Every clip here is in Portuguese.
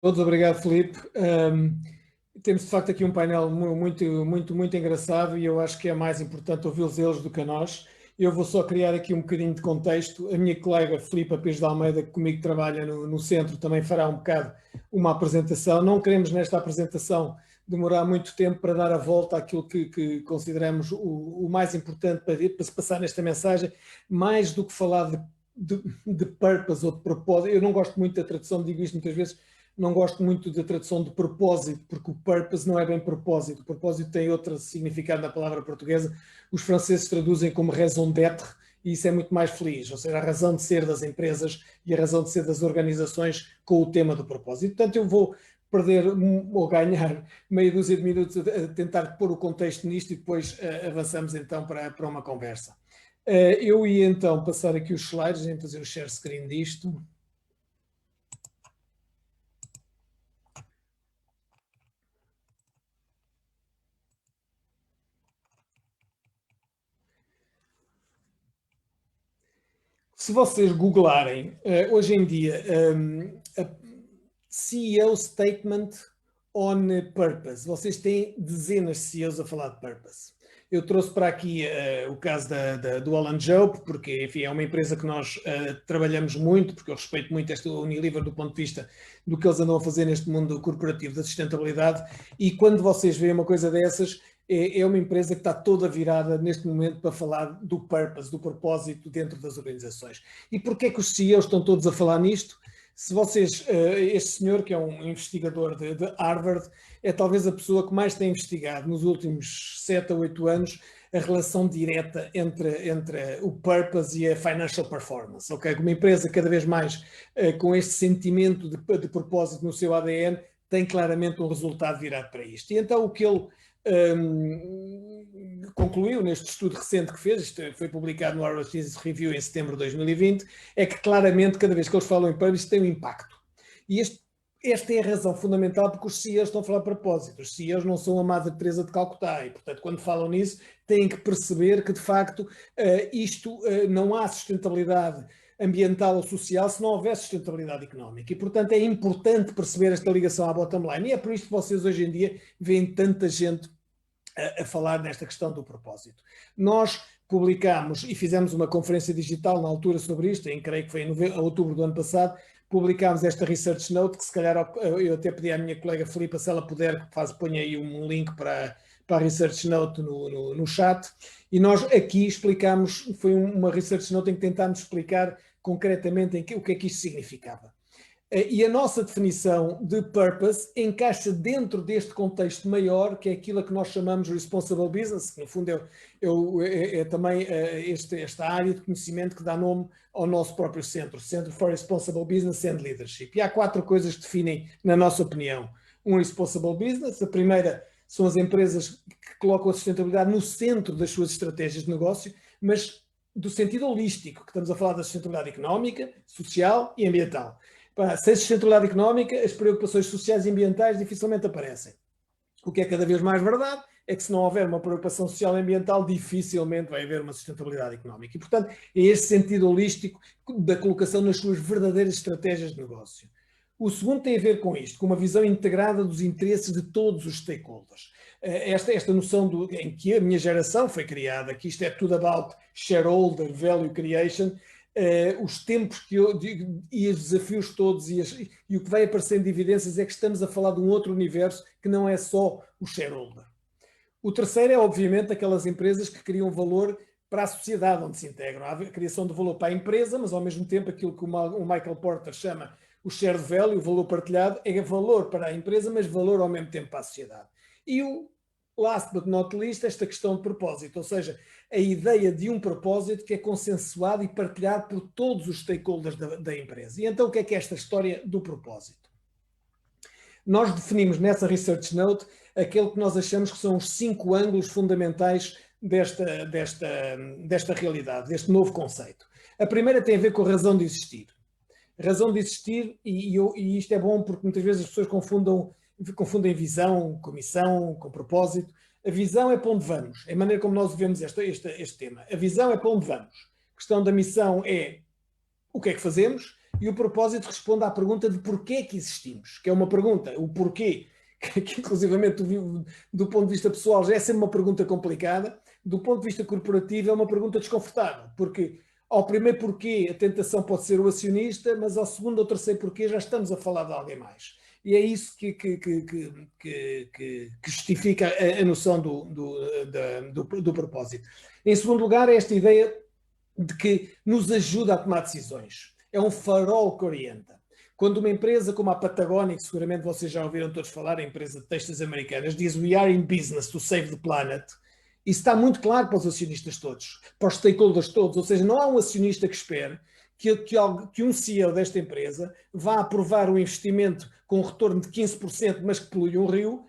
Todos, obrigado, Filipe. Temos de facto aqui um painel muito engraçado e eu acho que é mais importante ouvi-los eles do que a nós. Eu vou só criar aqui um bocadinho de contexto. A minha colega Filipa Pires de Almeida, que comigo trabalha no centro, também fará um bocado uma apresentação. Não queremos nesta apresentação demorar muito tempo para dar a volta àquilo que consideramos o mais importante para se passar nesta mensagem, mais do que falar de purpose ou de propósito. Eu não gosto muito da tradução, digo isto muitas vezes, não gosto muito da tradução de propósito, porque o purpose não é bem propósito. O propósito tem outro significado na palavra portuguesa. Os franceses traduzem como raison d'être, e isso é muito mais feliz, ou seja, a razão de ser das empresas e a razão de ser das organizações com o tema do propósito. Portanto, eu vou perder ou ganhar meia dúzia de minutos a tentar pôr o contexto nisto e depois avançamos então para uma conversa. Eu ia então passar aqui os slides, em fazer o share screen disto. Se vocês googlarem, hoje em dia, CEO Statement on Purpose, vocês têm dezenas de CEOs a falar de Purpose. Eu trouxe para aqui o caso do Alan Jope, porque, enfim, é uma empresa que nós trabalhamos muito, porque eu respeito muito esta Unilever do ponto de vista do que eles andam a fazer neste mundo corporativo da sustentabilidade, e quando vocês veem uma coisa dessas, é uma empresa que está toda virada neste momento para falar do purpose, do propósito dentro das organizações. E porquê é que os CEOs estão todos a falar nisto? Se vocês, este senhor, que é um investigador de Harvard, é talvez a pessoa que mais tem investigado nos últimos 7 a 8 anos a relação direta entre o purpose e a financial performance. Okay? Uma empresa cada vez mais com este sentimento de propósito no seu ADN tem claramente um resultado virado para isto. E então o que ele concluiu neste estudo recente que fez, isto foi publicado no Harvard Business Review em setembro de 2020, é que claramente cada vez que eles falam em purpose tem um impacto. E esta é a razão fundamental porque os CEOs estão a falar de propósito. Os CEOs não são a Madre Teresa de Calcutá e, portanto, quando falam nisso, têm que perceber que, de facto, não há sustentabilidade ambiental ou social se não houver sustentabilidade económica. E, portanto, é importante perceber esta ligação à bottom line. E é por isto que vocês, hoje em dia, veem tanta gente a falar nesta questão do propósito. Nós publicámos e fizemos uma conferência digital na altura sobre isto, creio que foi em outubro do ano passado, publicámos esta Research Note, que se calhar eu até pedi à minha colega Filipa, se ela puder, ponha aí um link para a Research Note no chat, e nós aqui explicámos, foi uma Research Note em que tentámos explicar concretamente o que é que isto significava. E a nossa definição de purpose encaixa dentro deste contexto maior, que é aquilo a que nós chamamos de responsible business, que no fundo é também esta área de conhecimento que dá nome ao nosso próprio centro, Centro for Responsible Business and Leadership. E há 4 coisas que definem, na nossa opinião, um responsible business. A primeira são as empresas que colocam a sustentabilidade no centro das suas estratégias de negócio, mas do sentido holístico, que estamos a falar da sustentabilidade económica, social e ambiental. Sem sustentabilidade económica, as preocupações sociais e ambientais dificilmente aparecem. O que é cada vez mais verdade é que se não houver uma preocupação social e ambiental, dificilmente vai haver uma sustentabilidade económica. E, portanto, é este sentido holístico da colocação nas suas verdadeiras estratégias de negócio. O segundo tem a ver com isto, com uma visão integrada dos interesses de todos os stakeholders. Esta noção em que a minha geração foi criada, que isto é tudo about shareholder value creation, os tempos e os desafios todos e o que vai aparecendo de evidências é que estamos a falar de um outro universo que não é só o shareholder. O terceiro é, obviamente, aquelas empresas que criam valor para a sociedade onde se integram. Há a criação de valor para a empresa, mas ao mesmo tempo aquilo que o Michael Porter chama o shared value, o valor partilhado, é valor para a empresa, mas valor ao mesmo tempo para a sociedade. E o last but not least, esta questão de propósito, ou seja, a ideia de um propósito que é consensuado e partilhado por todos os stakeholders da empresa. E então o que é esta história do propósito? Nós definimos nessa Research Note aquele que nós achamos que são os 5 ângulos fundamentais desta realidade, deste novo conceito. A primeira tem a ver com a razão de existir. A razão de existir, e isto é bom porque muitas vezes as pessoas confundem visão com missão, com propósito. A visão é para onde vamos, é a maneira como nós vemos este tema. A visão é para onde vamos. A questão da missão é o que é que fazemos, E o propósito responde à pergunta de porquê que existimos, que é uma pergunta, o porquê, que inclusivamente do ponto de vista pessoal já é sempre uma pergunta complicada, do ponto de vista corporativo é uma pergunta desconfortável, porque ao primeiro porquê a tentação pode ser o acionista, mas ao segundo ou terceiro porquê já estamos a falar de alguém mais. E é isso que justifica a noção do propósito. Em segundo lugar, é esta ideia de que nos ajuda a tomar decisões. É um farol que orienta. Quando uma empresa como a Patagonia, que seguramente vocês já ouviram todos falar, a empresa de textos americanas, diz "We are in business to save the planet", isso está muito claro para os acionistas todos, para os stakeholders todos. Ou seja, não há um acionista que espere que um CEO desta empresa vá aprovar um investimento com um retorno de 15%, mas que polui um rio,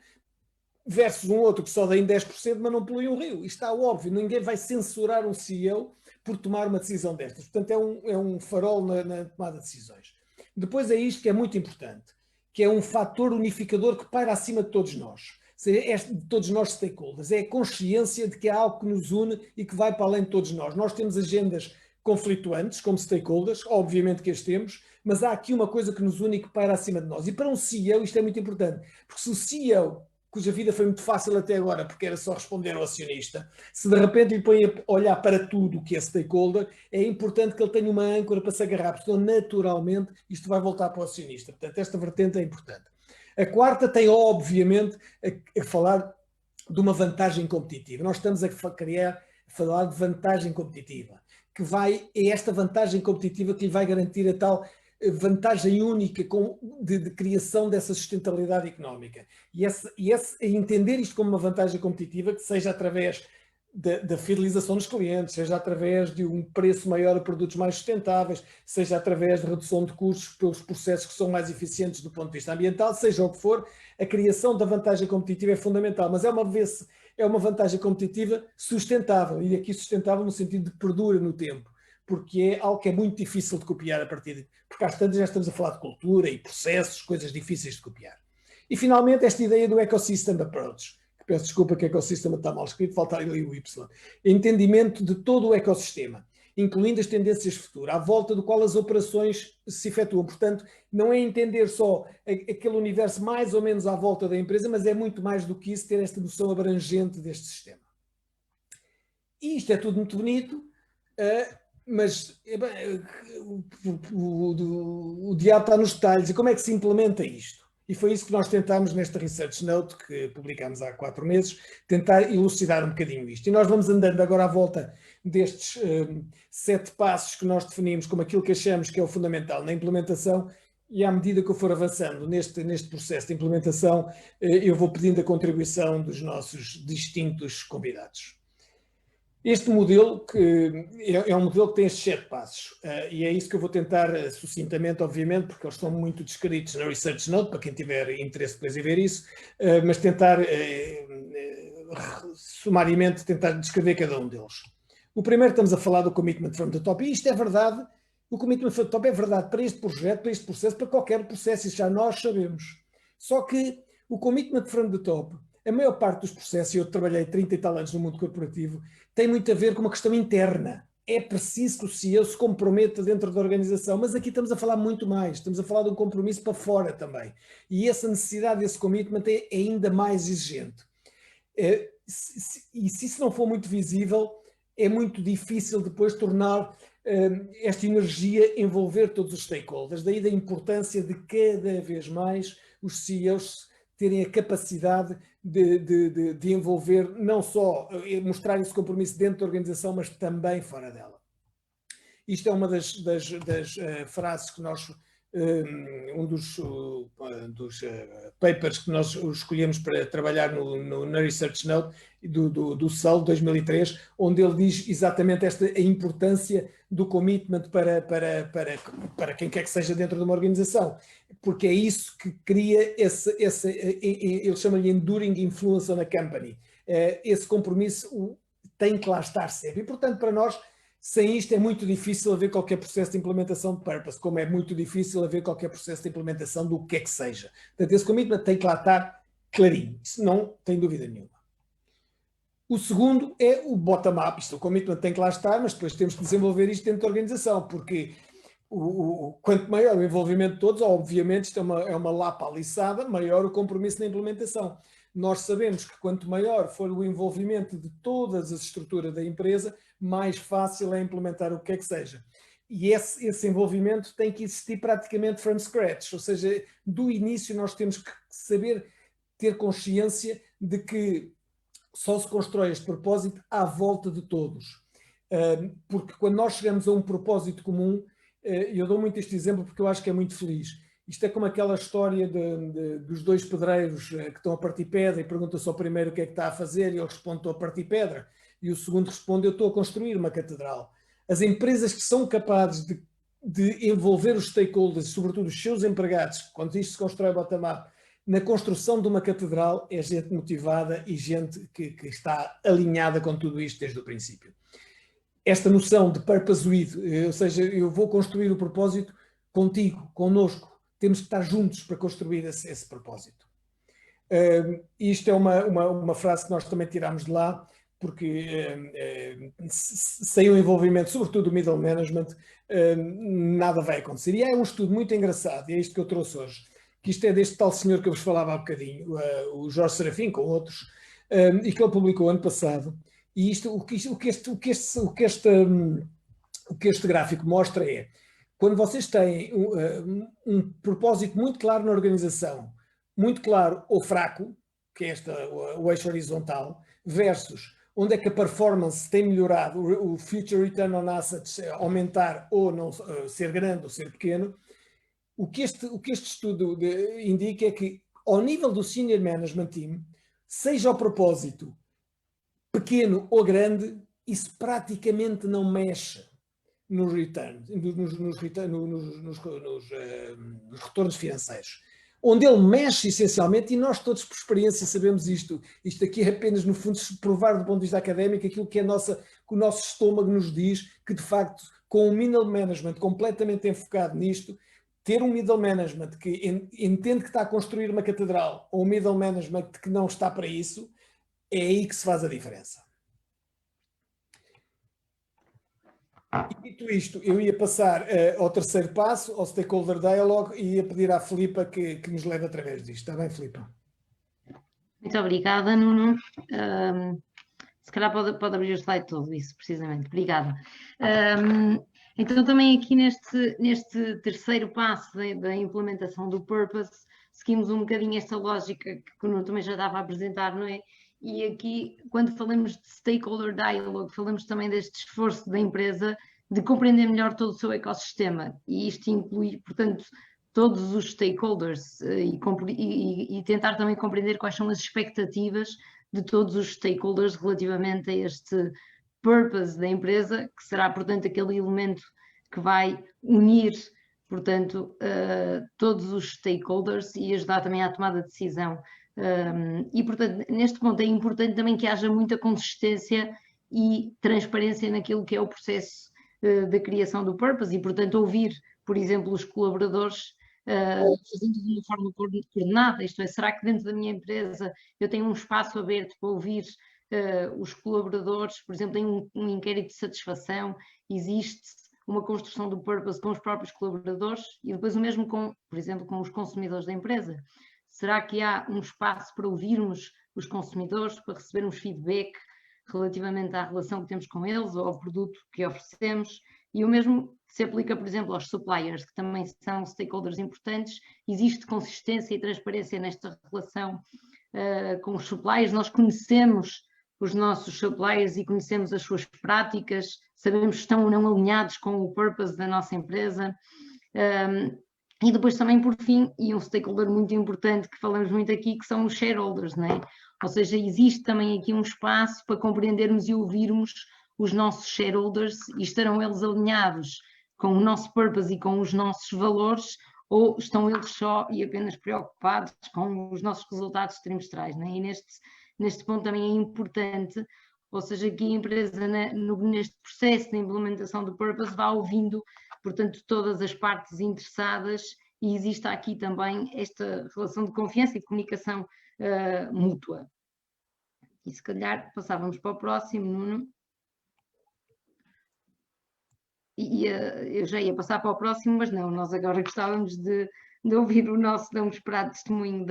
versus um outro que só dá em 10%, mas não polui um rio. Isto está óbvio, ninguém vai censurar um CEO por tomar uma decisão destas. Portanto, é um farol na tomada de decisões. Depois é isto que é muito importante, que é um fator unificador que paira acima de todos nós. De todos nós stakeholders. É a consciência de que há algo que nos une e que vai para além de todos nós. Nós temos agendas conflituantes como stakeholders, obviamente que as temos, mas há aqui uma coisa que nos une e que paira acima de nós. E para um CEO isto é muito importante, porque se o CEO, cuja vida foi muito fácil até agora, porque era só responder ao acionista, se de repente lhe põe a olhar para tudo o que é stakeholder, é importante que ele tenha uma âncora para se agarrar, porque senão naturalmente isto vai voltar para o acionista. Portanto, esta vertente é importante. A quarta tem, obviamente, a falar de uma vantagem competitiva. Nós estamos a falar de vantagem competitiva, é esta vantagem competitiva que lhe vai garantir a tal vantagem única de criação dessa sustentabilidade económica. E entender isto como uma vantagem competitiva, que seja através da fidelização dos clientes, seja através de um preço maior a produtos mais sustentáveis, seja através de redução de custos pelos processos que são mais eficientes do ponto de vista ambiental, seja o que for, a criação da vantagem competitiva é fundamental, mas é uma vantagem competitiva sustentável, e aqui sustentável no sentido de perdura no tempo, porque é algo que é muito difícil de copiar a partir de... Porque às tantas já estamos a falar de cultura e processos, coisas difíceis de copiar. E finalmente esta ideia do ecosystem approach. Peço desculpa que o ecossistema está mal escrito, falta ali o Y. Entendimento de todo o ecossistema, incluindo as tendências futuras, à volta do qual as operações se efetuam. Portanto, não é entender só aquele universo mais ou menos à volta da empresa, mas é muito mais do que isso, ter esta noção abrangente deste sistema. E isto é tudo muito bonito, mas o diabo está nos detalhes. E como é que se implementa isto? E foi isso que nós tentámos nesta Research Note, que publicámos há 4 meses, tentar elucidar um bocadinho isto. E nós vamos andando agora à volta destes 7 passos que nós definimos como aquilo que achamos que é o fundamental na implementação, e à medida que eu for avançando neste processo de implementação, eu vou pedindo a contribuição dos nossos distintos convidados. Este modelo é um modelo que tem estes 7 passos, e é isso que eu vou tentar sucintamente, obviamente, porque eles estão muito descritos na Research Note, para quem tiver interesse depois em ver isso, mas tentar sumariamente tentar descrever cada um deles. O primeiro, estamos a falar do Commitment from the Top, e isto é verdade, o Commitment from the Top é verdade para este projeto, para este processo, para qualquer processo, isso já nós sabemos. Só que o Commitment from the Top, a maior parte dos processos, e eu trabalhei 30 e tal anos no mundo corporativo, tem muito a ver com uma questão interna. É preciso que o CEO se comprometa dentro da organização, mas aqui estamos a falar muito mais, estamos a falar de um compromisso para fora também. E essa necessidade desse commitment é ainda mais exigente. E se isso não for muito visível, é muito difícil depois tornar esta energia envolver todos os stakeholders. Daí da importância de cada vez mais os CEOs terem a capacidade de envolver, não só mostrar esse compromisso dentro da organização, mas também fora dela. Isto é uma das frases que nós, um dos papers que nós escolhemos para trabalhar na Research Note do SEL 2003, onde ele diz exatamente a importância do commitment para quem quer que seja dentro de uma organização, porque é isso que cria ele chama-lhe enduring influence on a company. Esse compromisso tem que lá estar sempre. E, portanto, para nós, sem isto é muito difícil haver qualquer processo de implementação de purpose, como é muito difícil haver qualquer processo de implementação do que é que seja. Portanto, esse commitment tem que lá estar clarinho, isso não tem dúvida nenhuma. O segundo é o bottom-up, o commitment tem que lá estar, mas depois temos que desenvolver isto dentro da organização, porque quanto maior o envolvimento de todos, obviamente isto é uma lapa aliçada, maior o compromisso na implementação. Nós sabemos que quanto maior for o envolvimento de todas as estruturas da empresa, mais fácil é implementar o que quer que seja. E esse envolvimento tem que existir praticamente from scratch, ou seja, do início nós temos que saber ter consciência de que só se constrói este propósito à volta de todos. Porque quando nós chegamos a um propósito comum, eu dou muito este exemplo porque eu acho que é muito feliz. Isto é como aquela história dos dois pedreiros que estão a partir pedra e perguntam-se ao primeiro o que é que está a fazer e ele responde: estou a partir pedra. E o segundo responde: eu estou a construir uma catedral. As empresas que são capazes de envolver os stakeholders, sobretudo os seus empregados, quando isto se constrói bottom-up, na construção de uma catedral, é gente motivada e gente que está alinhada com tudo isto desde o princípio. Esta noção de purpose with, ou seja, eu vou construir o propósito contigo, connosco, temos que estar juntos para construir esse propósito. Isto é uma frase que nós também tiramos de lá, porque sem o envolvimento, sobretudo do middle management, nada vai acontecer. E é um estudo muito engraçado, e é isto que eu trouxe hoje, que isto é deste tal senhor que eu vos falava há bocadinho, o Jorge Serafim, com outros, e que ele publicou ano passado. E isto, o que este gráfico mostra é, quando vocês têm um propósito muito claro na organização, muito claro ou fraco, que é o eixo horizontal, versus onde é que a performance tem melhorado, o future return on assets aumentar ou não, ser grande ou ser pequeno, o que este estudo indica é que, ao nível do senior management team, seja o propósito pequeno ou grande, isso praticamente não mexe nos returns, nos retornos financeiros. Onde ele mexe essencialmente, e nós todos por experiência sabemos isto aqui é apenas no fundo provar do ponto de vista académico aquilo que, que o nosso estômago nos diz, que de facto com o middle management completamente enfocado nisto, ter um middle management que entende que está a construir uma catedral ou um middle management que não está para isso, é aí que se faz a diferença. E dito isto, eu ia passar ao terceiro passo, ao Stakeholder Dialogue, e ia pedir à Filipa que nos leve através disto. Está bem, Filipa? Muito obrigada, Nuno. Se calhar pode abrir o slide todo, isso, precisamente. Obrigada. Então, também aqui neste terceiro passo da implementação do Purpose, seguimos um bocadinho esta lógica que o Nuno também já estava a apresentar, não é? E aqui, quando falamos de Stakeholder Dialogue, falamos também deste esforço da empresa de compreender melhor todo o seu ecossistema. E isto inclui, portanto, todos os stakeholders e tentar também compreender quais são as expectativas de todos os stakeholders relativamente a este purpose da empresa, que será, portanto, aquele elemento que vai unir, portanto, todos os stakeholders e ajudar também à tomada de decisão. E, portanto, neste ponto é importante também que haja muita consistência e transparência naquilo que é o processo da criação do purpose e, portanto, ouvir, por exemplo, os colaboradores fazendo de uma forma coordenada, isto é, será que dentro da minha empresa eu tenho um espaço aberto para ouvir os colaboradores, por exemplo, tem um inquérito de satisfação, existe uma construção do purpose com os próprios colaboradores e depois o mesmo com, por exemplo, com os consumidores da empresa. Será que há um espaço para ouvirmos os consumidores, para recebermos feedback relativamente à relação que temos com eles ou ao produto que oferecemos? E o mesmo se aplica, por exemplo, aos suppliers, que também são stakeholders importantes. Existe consistência e transparência nesta relação com os suppliers. Nós conhecemos os nossos suppliers e conhecemos as suas práticas, sabemos se estão ou não alinhados com o purpose da nossa empresa. E depois também, por fim, e um stakeholder muito importante que falamos muito aqui, que são os shareholders, não é? Ou seja, existe também aqui um espaço para compreendermos e ouvirmos os nossos shareholders e estarão eles alinhados com o nosso purpose e com os nossos valores, ou estão eles só e apenas preocupados com os nossos resultados trimestrais, não é? E neste ponto também é importante, ou seja, que a empresa neste processo de implementação do purpose vá ouvindo, portanto, todas as partes interessadas e existe aqui também esta relação de confiança e de comunicação mútua. E se calhar passávamos para o próximo, Nuno. eu já ia passar para o próximo, mas não, nós agora gostávamos de ouvir o nosso tão esperado testemunho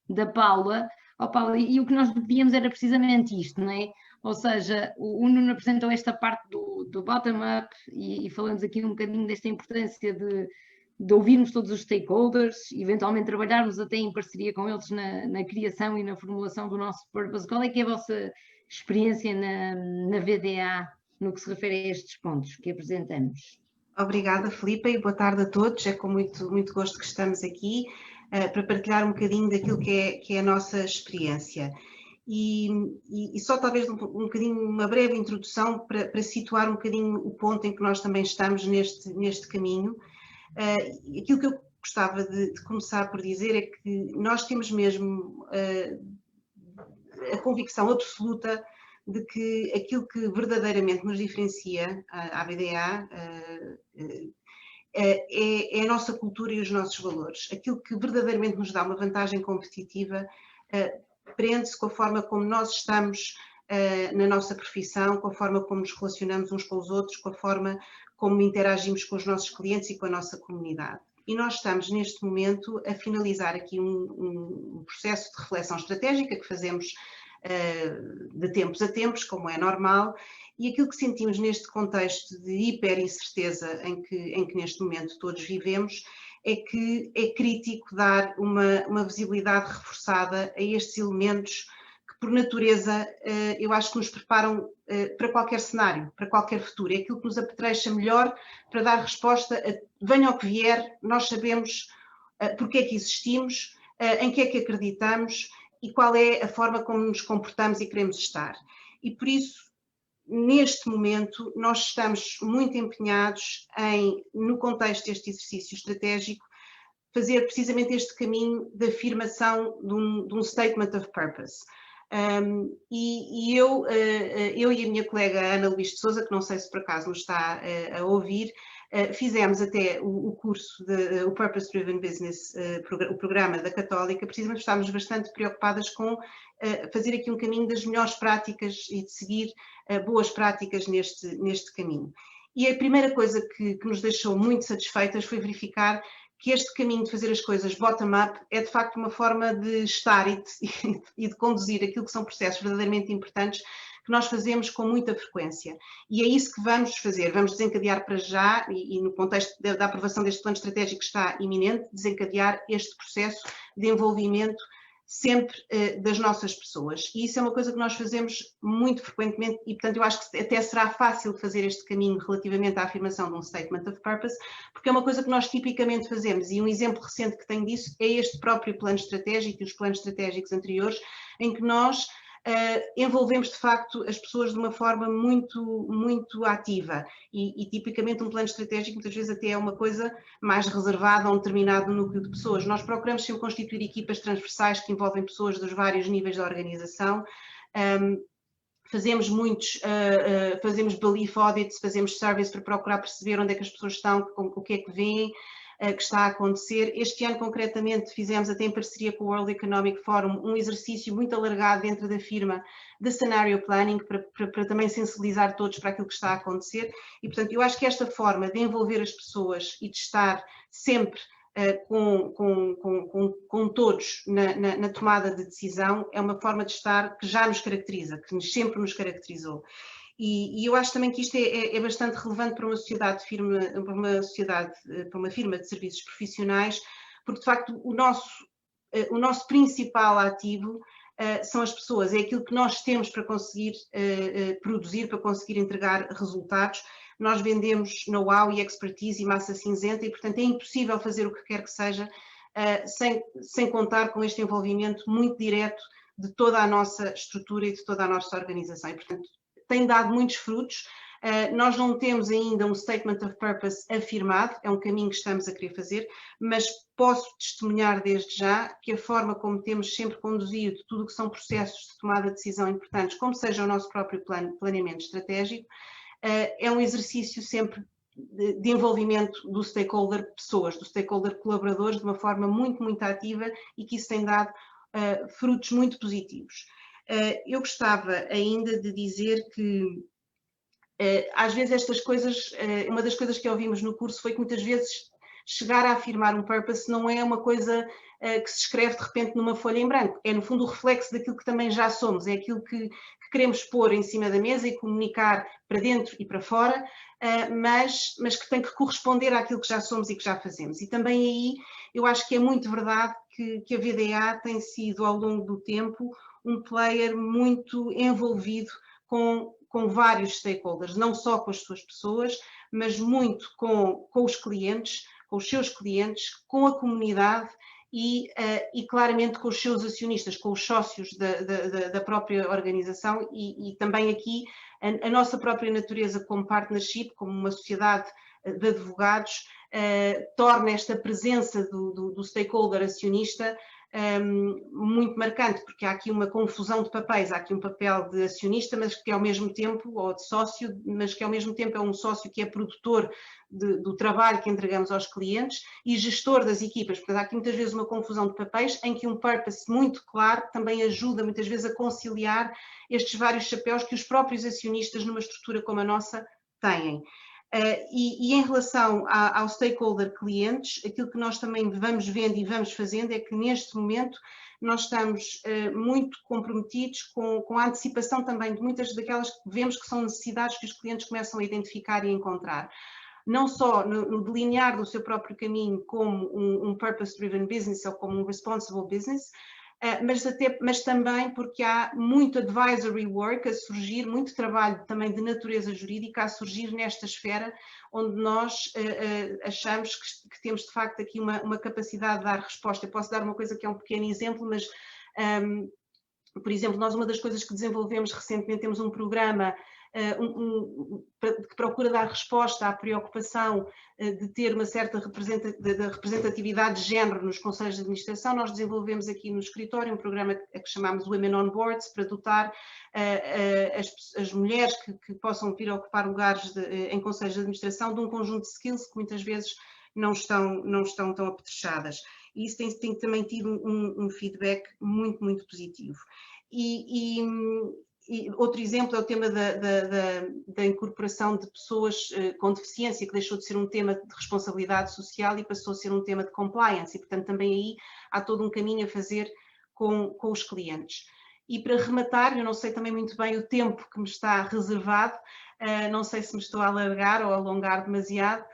da Paula. Paula, e o que nós víamos era precisamente isto, não é? Ou seja, o Nuno apresentou esta parte do bottom-up e falamos aqui um bocadinho desta importância de ouvirmos todos os stakeholders, eventualmente trabalharmos até em parceria com eles na criação e na formulação do nosso purpose. Qual é que é a vossa experiência na VDA no que se refere a estes pontos que apresentamos? Obrigada, Filipa, e boa tarde a todos. É com muito gosto que estamos aqui para partilhar um bocadinho daquilo que é a nossa experiência. E só talvez um bocadinho, uma breve introdução para situar um bocadinho o ponto em que nós também estamos neste caminho. Aquilo que eu gostava de começar por dizer é que nós temos mesmo a convicção absoluta de que aquilo que verdadeiramente nos diferencia à VDA é a nossa cultura e os nossos valores. Aquilo que verdadeiramente nos dá uma vantagem competitiva prende-se com a forma como nós estamos na nossa profissão, com a forma como nos relacionamos uns com os outros, com a forma como interagimos com os nossos clientes e com a nossa comunidade. E nós estamos neste momento a finalizar aqui um processo de reflexão estratégica que fazemos de tempos a tempos, como é normal, e aquilo que sentimos neste contexto de hiperincerteza em que neste momento todos vivemos é que é crítico dar uma visibilidade reforçada a estes elementos que, por natureza, eu acho que nos preparam para qualquer cenário, para qualquer futuro. É aquilo que nos apetrecha melhor para dar resposta a venha o que vier, nós sabemos porque é que existimos, em que é que acreditamos e qual é a forma como nos comportamos e queremos estar. E por isso, neste momento, nós estamos muito empenhados em, no contexto deste exercício estratégico, fazer precisamente este caminho de afirmação de um statement of purpose. Eu e a minha colega Ana Luís de Sousa, que não sei se por acaso nos está a ouvir, fizemos até o curso, o Purpose Driven Business, o programa da Católica, precisamente estávamos bastante preocupadas com fazer aqui um caminho das melhores práticas e de seguir boas práticas neste caminho. E a primeira coisa que nos deixou muito satisfeitas foi verificar que este caminho de fazer as coisas bottom-up é de facto uma forma de estar e de conduzir aquilo que são processos verdadeiramente importantes que nós fazemos com muita frequência. E é isso que vamos fazer, vamos desencadear para já, e no contexto da aprovação deste plano estratégico que está iminente, desencadear este processo de envolvimento sempre das nossas pessoas. E isso é uma coisa que nós fazemos muito frequentemente e, portanto, eu acho que até será fácil fazer este caminho relativamente à afirmação de um Statement of Purpose, porque é uma coisa que nós tipicamente fazemos. E um exemplo recente que tenho disso é este próprio plano estratégico e os planos estratégicos anteriores, em que nós envolvemos de facto as pessoas de uma forma muito ativa e tipicamente um plano estratégico muitas vezes até é uma coisa mais reservada a um determinado núcleo de pessoas. Nós procuramos sempre constituir equipas transversais que envolvem pessoas dos vários níveis da organização. Fazemos fazemos belief audits, fazemos surveys para procurar perceber onde é que as pessoas estão, o que é que veem, que está a acontecer. Este ano, concretamente, fizemos até em parceria com o World Economic Forum um exercício muito alargado dentro da firma de scenario planning para também sensibilizar todos para aquilo que está a acontecer. E, portanto, eu acho que esta forma de envolver as pessoas e de estar sempre com todos na tomada de decisão é uma forma de estar que já nos caracteriza, que sempre nos caracterizou. E eu acho também que isto é bastante relevante para uma sociedade, para uma firma de serviços profissionais, porque de facto o nosso principal ativo são as pessoas, é aquilo que nós temos para conseguir produzir, para conseguir entregar resultados. Nós vendemos know-how e expertise e massa cinzenta e, portanto, é impossível fazer o que quer que seja sem contar com este envolvimento muito direto de toda a nossa estrutura e de toda a nossa organização. E, portanto, tem dado muitos frutos. Nós não temos ainda um Statement of Purpose afirmado, é um caminho que estamos a querer fazer, mas posso testemunhar desde já que a forma como temos sempre conduzido tudo o que são processos de tomada de decisão importantes, como seja o nosso próprio planeamento estratégico, é um exercício sempre de envolvimento do stakeholder pessoas, do stakeholder colaboradores, de uma forma muito ativa e que isso tem dado frutos muito positivos. Eu gostava ainda de dizer que às vezes estas coisas, uma das coisas que ouvimos no curso foi que muitas vezes chegar a afirmar um purpose não é uma coisa que se escreve de repente numa folha em branco, é no fundo o reflexo daquilo que também já somos, é aquilo que queremos pôr em cima da mesa e comunicar para dentro e para fora, mas que tem que corresponder àquilo que já somos e que já fazemos. E também aí eu acho que é muito verdade que a VDA tem sido ao longo do tempo um player muito envolvido com vários stakeholders, não só com as suas pessoas, mas muito com os clientes, com os seus clientes, com a comunidade e claramente com os seus acionistas, com os sócios da própria organização e também aqui a nossa própria natureza como partnership, como uma sociedade de advogados, torna esta presença do stakeholder acionista muito marcante, porque há aqui uma confusão de papéis, há aqui um papel de acionista, mas que ao mesmo tempo, ou de sócio, mas que ao mesmo tempo é um sócio que é produtor do trabalho que entregamos aos clientes e gestor das equipas. Portanto, há aqui muitas vezes uma confusão de papéis em que um purpose muito claro também ajuda muitas vezes a conciliar estes vários chapéus que os próprios acionistas numa estrutura como a nossa têm. E em relação ao stakeholder clientes, aquilo que nós também vamos vendo e vamos fazendo é que neste momento nós estamos muito comprometidos com a antecipação também de muitas daquelas que vemos que são necessidades que os clientes começam a identificar e encontrar. Não só no delinear do seu próprio caminho como um purpose-driven business ou como um responsible business, mas também porque há muito advisory work a surgir, muito trabalho também de natureza jurídica a surgir nesta esfera, onde nós achamos que temos de facto aqui uma capacidade de dar resposta. Eu posso dar uma coisa que é um pequeno exemplo, mas por exemplo, nós uma das coisas que desenvolvemos recentemente, temos um programa que procura dar resposta à preocupação de ter uma certa representatividade de género nos conselhos de administração. Nós desenvolvemos aqui no escritório um programa que chamamos Women on Boards, para dotar as mulheres que possam vir a ocupar lugares em conselhos de administração de um conjunto de skills que muitas vezes não estão tão apetrechadas. E isso tem também tido um feedback muito, muito positivo. E outro exemplo é o tema da incorporação de pessoas com deficiência, que deixou de ser um tema de responsabilidade social e passou a ser um tema de compliance, e portanto também aí há todo um caminho a fazer com os clientes. E para rematar, eu não sei também muito bem o tempo que me está reservado, não sei se me estou a alargar ou a alongar demasiado.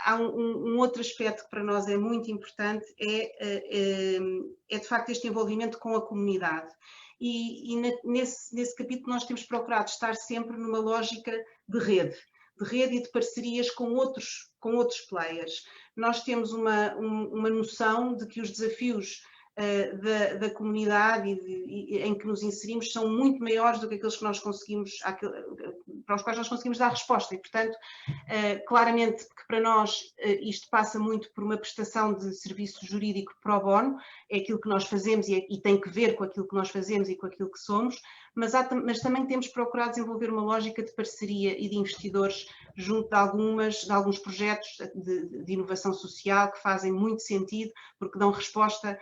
Há um outro aspecto que para nós é muito importante, é de facto este envolvimento com a comunidade. E nesse capítulo nós temos procurado estar sempre numa lógica de rede e de parcerias com outros players. Nós temos uma noção de que os desafios da comunidade em que nos inserimos são muito maiores do que aqueles que nós conseguimos, para os quais nós conseguimos dar resposta, e portanto claramente que para nós isto passa muito por uma prestação de serviço jurídico pro bono, é aquilo que nós fazemos e tem que ver com aquilo que nós fazemos e com aquilo que somos, mas também temos procurado desenvolver uma lógica de parceria e de investidores junto de alguns projetos de inovação social que fazem muito sentido, porque dão resposta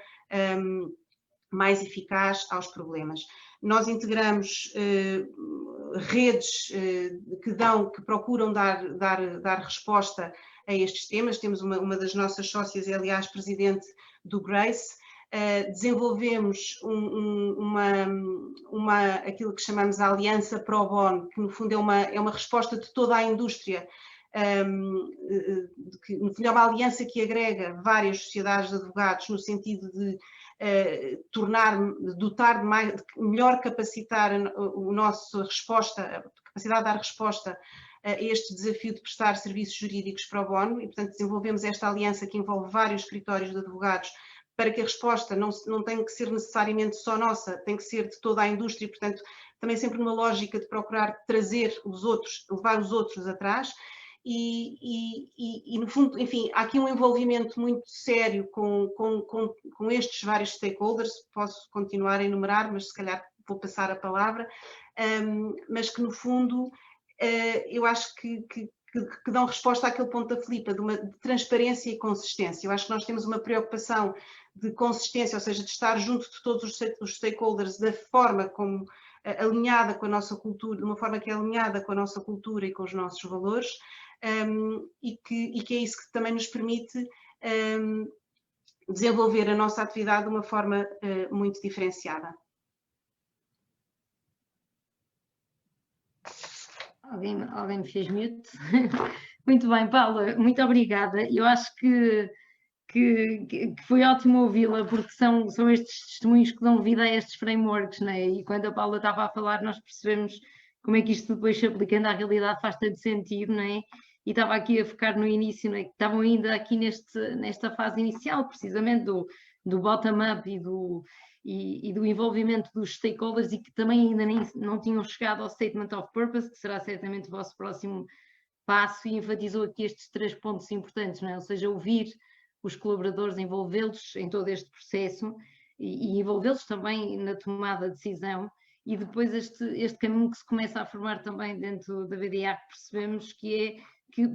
mais eficaz aos problemas. Nós integramos redes que procuram dar resposta a estes temas. Temos uma das nossas sócias, é aliás presidente do Grace. Desenvolvemos aquilo que chamamos a Aliança Pro Bono, que no fundo é uma resposta de toda a indústria, que no fundo é uma aliança que agrega várias sociedades de advogados no sentido de dotar de melhor capacitar a nossa resposta, a capacidade de dar resposta a este desafio de prestar serviços jurídicos pro bono, e portanto desenvolvemos esta aliança que envolve vários escritórios de advogados para que a resposta não tem que ser necessariamente só nossa, tem que ser de toda a indústria, portanto também sempre numa lógica de procurar trazer os outros, levar os outros atrás. E no fundo, enfim, há aqui um envolvimento muito sério com estes vários stakeholders. Posso continuar a enumerar, mas se calhar vou passar a palavra, mas que no fundo eu acho que dão resposta àquele ponto da Filipa, de transparência e consistência. Eu acho que nós temos uma preocupação de consistência, ou seja, de estar junto de todos os stakeholders da forma como alinhada com a nossa cultura, de uma forma que é alinhada com a nossa cultura e com os nossos valores, e que é isso que também nos permite desenvolver a nossa atividade de uma forma muito diferenciada. Alguém me fez mute? Muito bem, Paula, muito obrigada. Eu acho que foi ótimo ouvi-la, porque são estes testemunhos que dão vida a estes frameworks, não é? E quando a Paula estava a falar, nós percebemos como é que isto depois se aplicando à realidade faz tanto sentido, não é? E estava aqui a focar no início, não é? Que estavam ainda aqui nesta fase inicial, precisamente do bottom-up e do envolvimento dos stakeholders, e que também ainda não tinham chegado ao Statement of Purpose, que será certamente o vosso próximo passo, e enfatizou aqui estes 3 pontos importantes, não é? Ou seja, ouvir os colaboradores, envolvê-los em todo este processo e envolvê-los também na tomada de decisão, e depois este caminho que se começa a formar também dentro da VDA, que percebemos que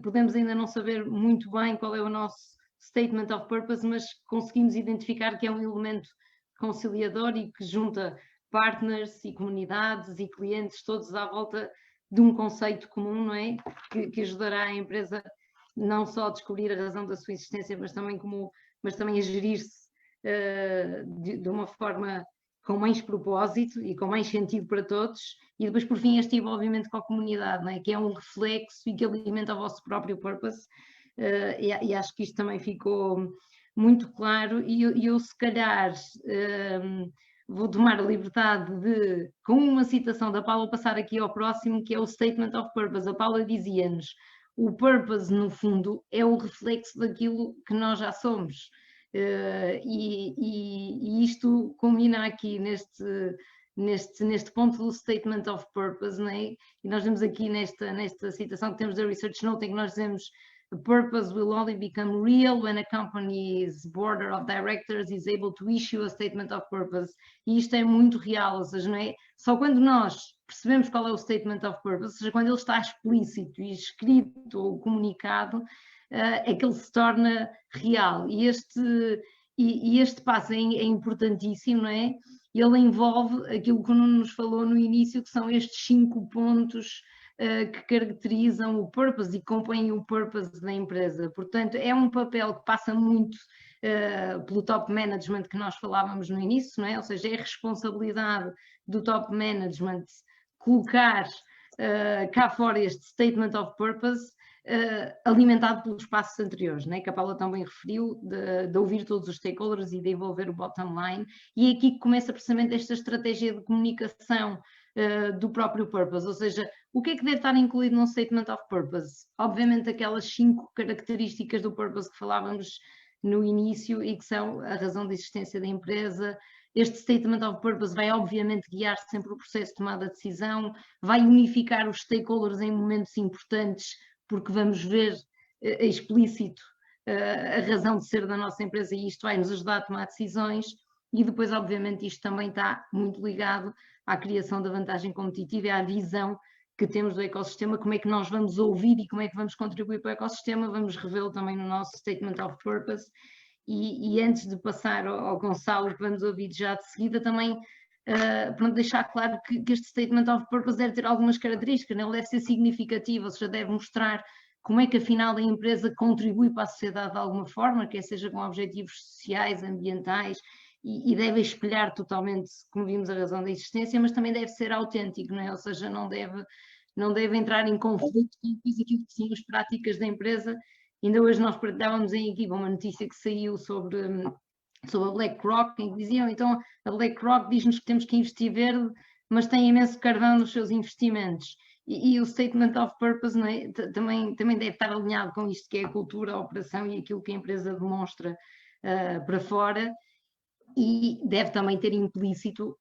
podemos ainda não saber muito bem qual é o nosso Statement of Purpose, mas conseguimos identificar que é um elemento conciliador e que junta partners e comunidades e clientes todos à volta de um conceito comum, não é? Que ajudará a empresa não só a descobrir a razão da sua existência, mas também a gerir-se de uma forma com mais propósito e com mais sentido para todos, e depois por fim este envolvimento com a comunidade, não é? Que é um reflexo e que alimenta o vosso próprio purpose, e acho que isto também ficou muito claro, e eu se calhar vou tomar a liberdade de, com uma citação da Paula, passar aqui ao próximo, que é o Statement of Purpose. A Paula dizia-nos: o purpose, no fundo, é o reflexo daquilo que nós já somos. E isto combina aqui neste ponto do Statement of Purpose, não é? E nós vemos aqui nesta citação que temos da Research Note, em que nós dizemos: "A purpose will only become real when a company's board of directors is able to issue a statement of purpose." E isto é muito real, ou seja, não é? Só quando nós percebemos qual é o statement of purpose, ou seja, quando ele está explícito e escrito ou comunicado, é que ele se torna real. E este passo é importantíssimo, não é? Ele envolve aquilo que o Nuno nos falou no início, que são estes 5 pontos que caracterizam o purpose e compõem o purpose da empresa. Portanto, é um papel que passa muito pelo top management que nós falávamos no início, não é? Ou seja, é responsabilidade do top management colocar cá fora este statement of purpose, alimentado pelos passos anteriores, né? Que a Paula também referiu, de ouvir todos os stakeholders e de envolver o bottom line, e é aqui que começa precisamente esta estratégia de comunicação do próprio purpose, ou seja, o que é que deve estar incluído no Statement of Purpose? Obviamente aquelas 5 características do purpose que falávamos no início e que são a razão de existência da empresa. Este Statement of Purpose vai obviamente guiar sempre o processo de tomada de decisão, vai unificar os stakeholders em momentos importantes, porque vamos ver explícito a razão de ser da nossa empresa, e isto vai nos ajudar a tomar decisões. E depois, obviamente, isto também está muito ligado à criação da vantagem competitiva e à visão que temos do ecossistema, como é que nós vamos ouvir e como é que vamos contribuir para o ecossistema, vamos revê-lo também no nosso Statement of Purpose. E antes de passar ao Gonçalo, que vamos ouvir já de seguida, também pronto, deixar claro que este Statement of Purpose deve ter algumas características, né? Ele deve ser significativo, ou seja, deve mostrar como é que afinal a empresa contribui para a sociedade de alguma forma, quer seja com objetivos sociais, ambientais, e deve espelhar totalmente, como vimos, a razão da existência, mas também deve ser autêntico, não é? Ou seja, não deve entrar em conflito com aquilo que são as práticas da empresa. Ainda hoje nós partilhávamos em equipa uma notícia que saiu sobre a BlackRock, em que diziam, então a BlackRock diz-nos que temos que investir verde, mas tem imenso carvão nos seus investimentos. E o Statement of Purpose, não é? também deve estar alinhado com isto, que é a cultura, a operação e aquilo que a empresa demonstra para fora, e deve também ter implícito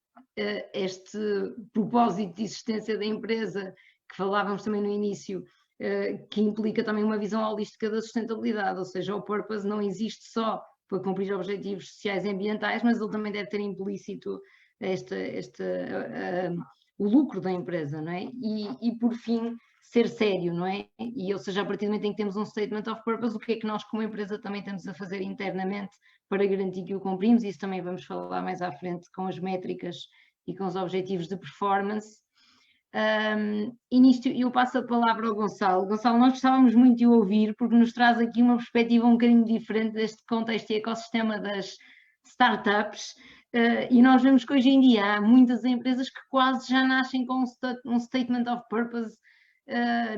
este propósito de existência da empresa, que falávamos também no início, que implica também uma visão holística da sustentabilidade, ou seja, o purpose não existe só para cumprir objetivos sociais e ambientais, mas ele também deve ter implícito o lucro da empresa, não é? E por fim, ser sério, não é? E ou seja, a partir do momento em que temos um Statement of Purpose, o que é que nós como empresa também estamos a fazer internamente para garantir que o cumprimos? Isso também vamos falar mais à frente com as métricas e com os objetivos de performance. E nisto eu passo a palavra ao Gonçalo. Gonçalo, nós gostávamos muito de o ouvir, porque nos traz aqui uma perspectiva um bocadinho diferente deste contexto e ecossistema das startups, e nós vemos que hoje em dia há muitas empresas que quase já nascem com um statement of purpose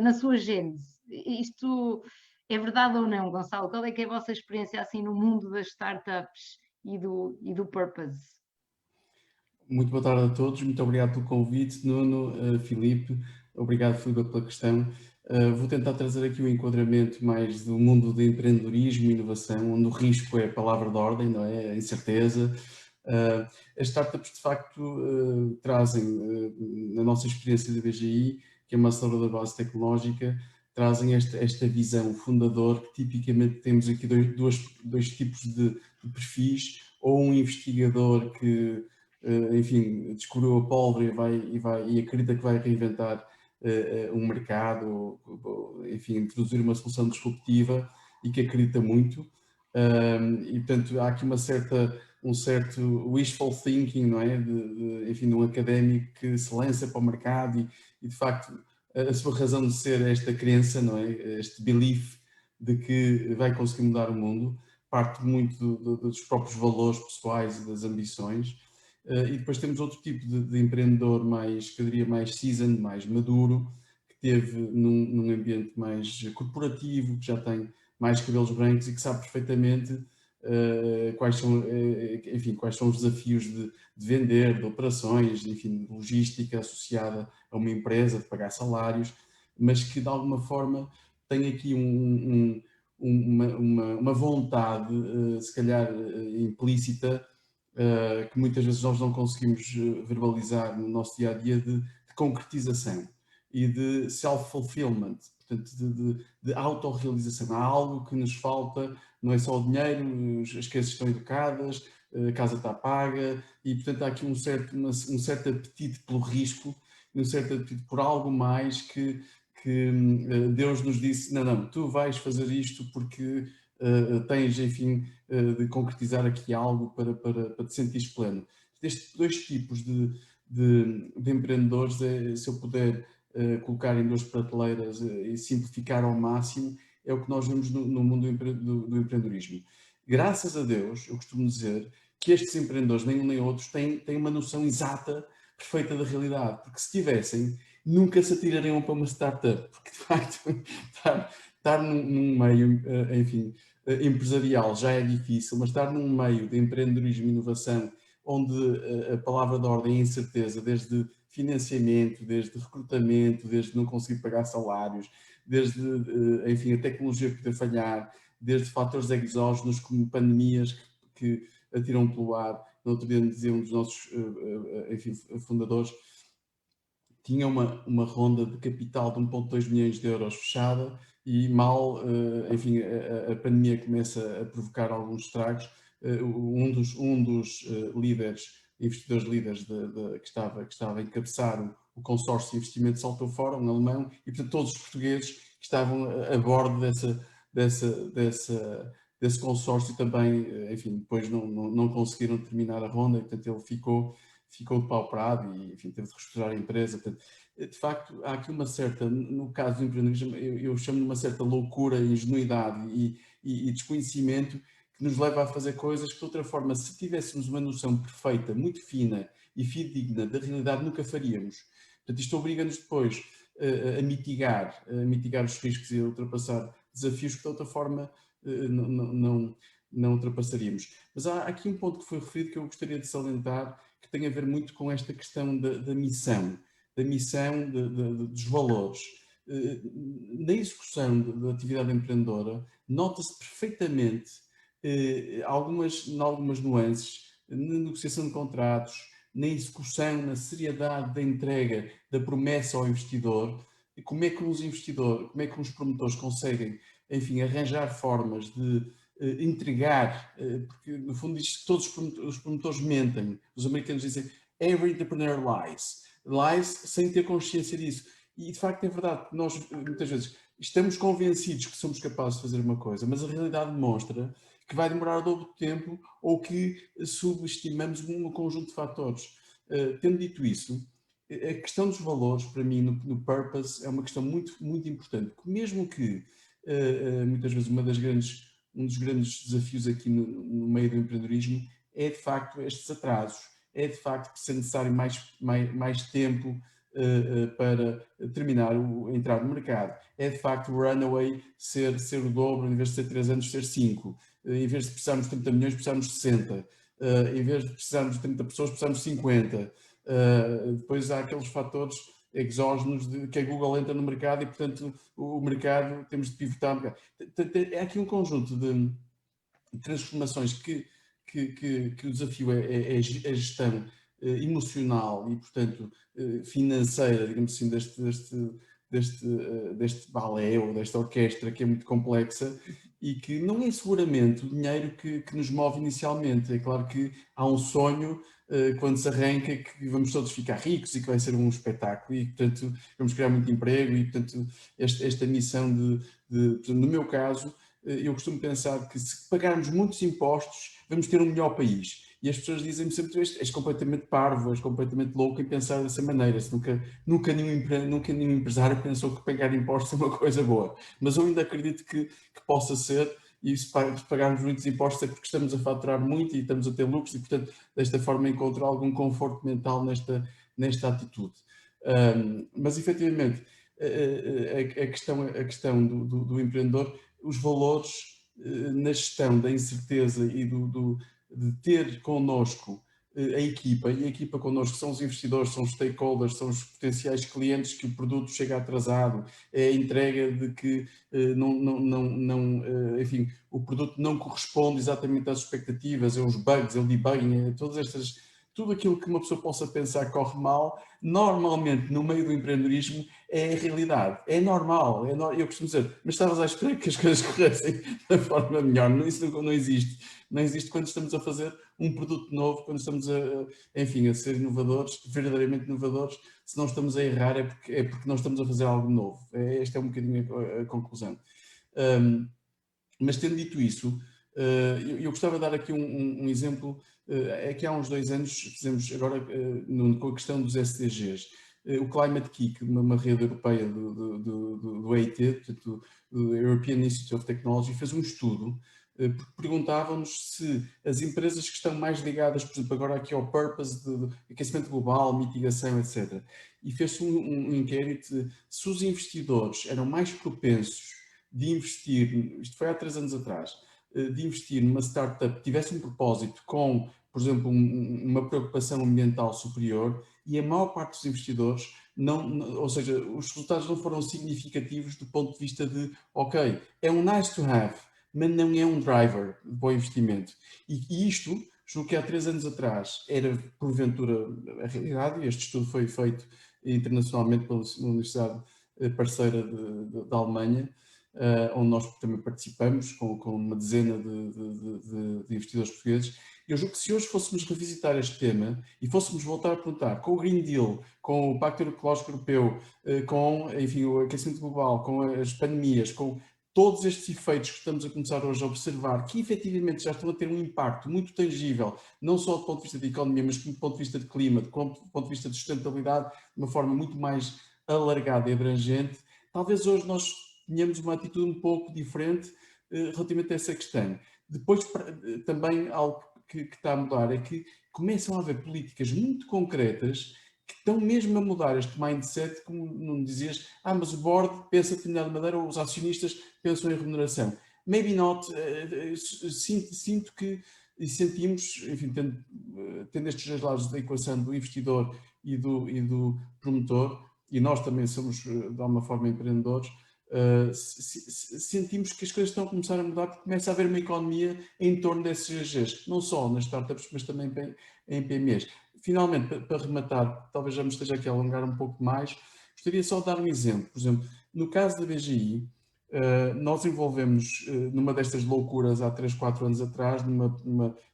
na sua gênese. Isto é verdade ou não, Gonçalo? Qual é que é a vossa experiência assim no mundo das startups e do purpose? Muito boa tarde a todos, muito obrigado pelo convite, Nuno, Filipe, obrigado, Filipe, pela questão. Vou tentar trazer aqui um enquadramento mais do mundo do empreendedorismo e inovação, onde o risco é a palavra de ordem, não é? A incerteza. As startups, de facto, trazem, na nossa experiência da BGI, que é uma aceleradora de base tecnológica, trazem esta visão fundador, que tipicamente temos aqui dois tipos de perfis, ou um investigador que enfim, descobriu a pólvora e acredita que vai reinventar um mercado, enfim, produzir uma solução disruptiva e que acredita muito. E, portanto, há aqui um certo wishful thinking, não é? Enfim, de um académico que se lança para o mercado e de facto, a sua razão de ser é esta crença, não é? Este belief de que vai conseguir mudar o mundo, parte muito dos próprios valores pessoais e das ambições. E depois temos outro tipo de empreendedor que eu diria mais seasoned, mais maduro, que teve num ambiente mais corporativo, que já tem mais cabelos brancos e que sabe perfeitamente quais são os desafios de vender, de operações, enfim, de logística associada a uma empresa, de pagar salários, mas que de alguma forma tem aqui uma vontade, se calhar implícita, que muitas vezes nós não conseguimos verbalizar no nosso dia a dia, de concretização e de self-fulfillment, portanto, de autorrealização. Há algo que nos falta, não é só o dinheiro, as crianças estão educadas, a casa está paga e, portanto, há aqui um certo apetite pelo risco, um certo apetite por algo mais que Deus nos disse: não, tu vais fazer isto porque tens, enfim, de concretizar aqui algo para te sentir pleno. Estes dois tipos de empreendedores, se eu puder colocar em duas prateleiras e simplificar ao máximo, é o que nós vemos no mundo do empreendedorismo. Graças a Deus, eu costumo dizer que estes empreendedores, nem um nem outros, têm uma noção exata, perfeita da realidade, porque se tivessem, nunca se atirariam para uma startup, porque de facto estar num meio, enfim, empresarial já é difícil, mas estar num meio de empreendedorismo e inovação, onde a palavra de ordem é incerteza, desde financiamento, desde recrutamento, desde não conseguir pagar salários, desde, enfim, a tecnologia poder falhar, desde fatores exógenos como pandemias que atiram pelo ar. No outro dia dizia um dos nossos, enfim, fundadores, tinha uma ronda de capital de 1,2 milhões de euros fechada e mal, enfim, a pandemia começa a provocar alguns estragos. Um dos investidores líderes que estava a encabeçar o consórcio de investimento saltou fora, um alemão, e portanto todos os portugueses que estavam a bordo desse consórcio também, enfim, depois não conseguiram terminar a ronda, e portanto ele ficou depauperado e, enfim, teve de reestruturar a empresa. Portanto, de facto, há aqui uma certa, no caso do empreendedorismo, eu chamo de uma certa loucura, ingenuidade e desconhecimento que nos leva a fazer coisas que, de outra forma, se tivéssemos uma noção perfeita, muito fina e fidedigna da realidade, nunca faríamos. Portanto, isto obriga-nos depois a mitigar os riscos e a ultrapassar desafios que, de outra forma, não ultrapassaríamos. Mas há aqui um ponto que foi referido que eu gostaria de salientar, que tem a ver muito com esta questão da missão, dos valores. Na execução da atividade empreendedora, nota-se perfeitamente algumas nuances na negociação de contratos, na execução, na seriedade da entrega da promessa ao investidor, e como é que os promotores conseguem, enfim, arranjar formas de entregar, porque no fundo isto, todos os promotores mentem. Os americanos dizem every entrepreneur lies sem ter consciência disso. E de facto é verdade que nós muitas vezes estamos convencidos que somos capazes de fazer uma coisa, mas a realidade demonstra que vai demorar o dobro de tempo ou que subestimamos um conjunto de fatores. Tendo dito isso, a questão dos valores, para mim, no purpose, é uma questão muito, muito importante. Mesmo que, muitas vezes, um dos grandes desafios aqui no meio do empreendedorismo é, de facto, estes atrasos. É, de facto, ser necessário mais tempo para entrar no mercado. É, de facto, o runaway ser o dobro, em vez de ser 3 anos, ser 5. Em vez de precisarmos de 30 milhões, precisamos de 60. Em vez de precisarmos de 30 pessoas, precisamos de 50. Depois há aqueles fatores exógenos de que a Google entra no mercado e, portanto, o mercado, temos de pivotar. É aqui um conjunto de transformações que o desafio é a gestão emocional e, portanto, financeira, digamos assim, deste balé ou desta orquestra que é muito complexa e que não é seguramente o dinheiro que nos move inicialmente. É claro que há um sonho quando se arranca que vamos todos ficar ricos e que vai ser um espetáculo e, portanto, vamos criar muito emprego e, portanto, esta missão no meu caso, eu costumo pensar que se pagarmos muitos impostos, vamos ter um melhor país. E as pessoas dizem-me sempre, és completamente parvo, és completamente louco em pensar dessa maneira. Nunca nenhum empresário pensou que pagar impostos é uma coisa boa. Mas eu ainda acredito que possa ser, e se pagarmos muitos impostos é porque estamos a faturar muito e estamos a ter lucros e, portanto, desta forma encontro algum conforto mental nesta atitude. Mas, efetivamente, a questão do empreendedor, os valores na gestão da incerteza e de ter connosco a equipa, e a equipa connosco são os investidores, são os stakeholders, são os potenciais clientes que o produto chega atrasado, é a entrega de que enfim, o produto não corresponde exatamente às expectativas, é os bugs, é o debugging, tudo aquilo que uma pessoa possa pensar que corre mal, normalmente no meio do empreendedorismo é a realidade, é normal, eu costumo dizer, mas estavas à espera que as coisas corressem da forma melhor, isso não existe. Não existe quando estamos a fazer um produto novo, quando estamos enfim, a ser inovadores, verdadeiramente inovadores. Se não estamos a errar é porque não estamos a fazer algo novo. Esta é um bocadinho a conclusão. Mas tendo dito isso, eu gostava de dar aqui um exemplo. É que há uns 2 anos fizemos, agora com a questão dos SDGs, o Climate Kick, uma rede europeia do EIT, portanto, do European Institute of Technology, fez um estudo porque perguntávamos se as empresas que estão mais ligadas, por exemplo, agora aqui ao purpose de aquecimento global, mitigação, etc. E fez-se um inquérito se os investidores eram mais propensos de investir, isto foi há 3 anos atrás, de investir numa startup que tivesse um propósito com, por exemplo, uma preocupação ambiental superior, e a maior parte dos investidores, ou seja, os resultados não foram significativos do ponto de vista de, ok, é um nice to have, mas não é um driver para o investimento. E isto, julgo que há 3 anos atrás, era porventura a realidade, e este estudo foi feito internacionalmente pela Universidade parceira da Alemanha, onde nós também participamos com uma dezena de investidores portugueses. Eu julgo que se hoje fôssemos revisitar este tema e fôssemos voltar a perguntar com o Green Deal, com o Pacto Ecológico Europeu, com, enfim, o aquecimento global, com as pandemias, com todos estes efeitos que estamos a começar hoje a observar, que efetivamente já estão a ter um impacto muito tangível, não só do ponto de vista de economia, mas do ponto de vista de clima, do ponto de vista de sustentabilidade, de uma forma muito mais alargada e abrangente, talvez hoje nós tenhamos uma atitude um pouco diferente relativamente a essa questão. Depois, também algo que está a mudar é que começam a haver políticas muito concretas que estão mesmo a mudar este mindset, como não dizias, mas o board pensa de determinada maneira ou os acionistas pensam em remuneração. Maybe not. Sinto que, e sentimos, enfim, tendo estes dois lados da equação do investidor e do promotor, e nós também somos, de alguma forma, empreendedores, sentimos que as coisas estão a começar a mudar porque começa a haver uma economia em torno desses SDGs, não só nas startups, mas também em PMEs. Finalmente, para rematar, talvez já me esteja aqui a alongar um pouco mais, gostaria só de dar um exemplo. Por exemplo, no caso da BGI, nós envolvemos numa destas loucuras há 3, 4 anos atrás,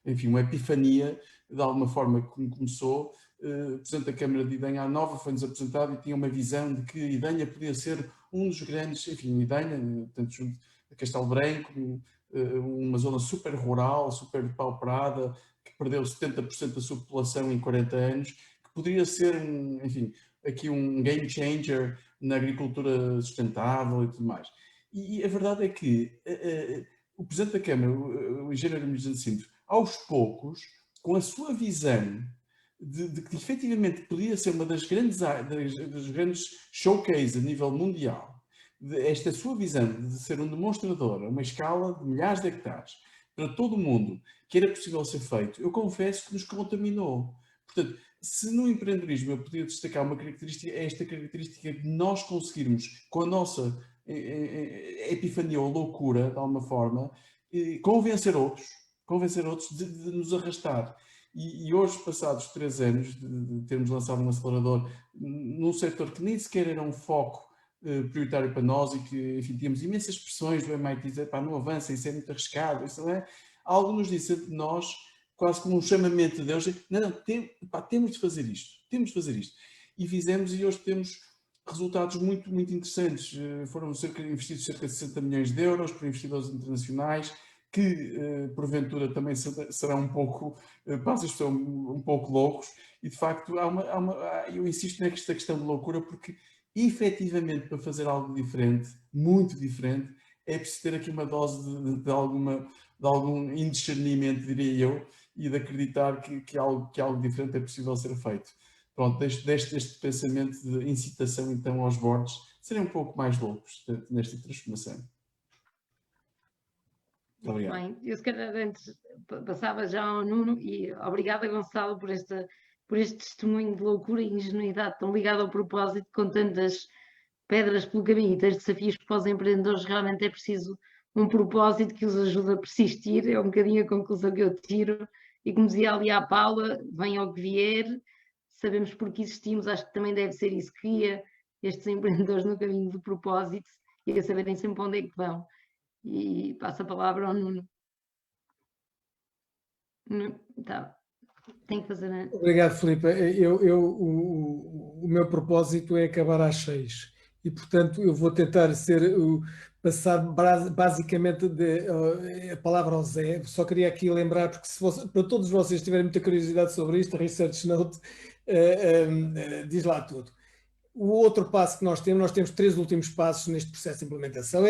enfim, uma epifania, de alguma forma, como começou. O Presidente da Câmara de Idenha, a Nova, foi-nos apresentado e tinha uma visão de que Idenha podia ser um dos grandes, enfim, Idenha, tanto junto a Castelo Branco, uma zona super rural, super depauperada, que perdeu 70% da sua população em 40 anos, que poderia ser, enfim, aqui um game changer na agricultura sustentável e tudo mais. E a verdade é que o Presidente da Câmara, o engenheiro Hermes Jacinto, aos poucos, com a sua visão de que efetivamente podia ser uma das grandes showcase a nível mundial, esta sua visão de ser um demonstrador a uma escala de milhares de hectares para todo o mundo, que era possível ser feito, eu confesso que nos contaminou. Portanto, se no empreendedorismo eu podia destacar uma característica, é esta característica de nós conseguirmos, com a nossa epifania ou loucura, de alguma forma, convencer outros de nos arrastar. E hoje, passados 3 anos de termos lançado um acelerador num setor que nem sequer era um foco prioritário para nós e que, enfim, tínhamos imensas pressões do MIT dizer, pá, não avança, isso é muito arriscado, isso não é? Algo nos disse de nós, quase como um chamamento de Deus, temos de fazer isto. E fizemos, e hoje temos resultados muito, muito interessantes. Foram investidos cerca de 60 milhões de euros por investidores internacionais, que porventura também serão um pouco, passa a expressão, um pouco loucos, e de facto eu insisto nesta questão de loucura, porque efetivamente para fazer algo diferente, muito diferente, é preciso ter aqui uma dose de algum indiscernimento, diria eu, e de acreditar que algo diferente é possível ser feito. Pronto, deixo este pensamento de incitação então aos boards serem um pouco mais loucos nesta transformação. Muito bem, eu se calhar antes passava já ao Nuno, e obrigada, Gonçalo, por este testemunho de loucura e ingenuidade tão ligado ao propósito, com tantas pedras pelo caminho e tantos desafios para os empreendedores. Realmente é preciso um propósito que os ajude a persistir, é um bocadinho a conclusão que eu tiro, e como dizia ali à Paula, venha ao que vier, sabemos porque existimos, acho que também deve ser isso que guia estes empreendedores no caminho do propósito e a saberem sempre onde é que vão. E passo a palavra ao Nuno. Tá. Tem que fazer. Obrigado, Filipe. O meu propósito é acabar às 6 e, portanto, eu vou tentar passar basicamente a palavra ao Zé. Só queria aqui lembrar, porque para todos vocês tiverem muita curiosidade sobre isto, a Research Note diz lá tudo. O outro passo que nós temos 3 últimos passos neste processo de implementação.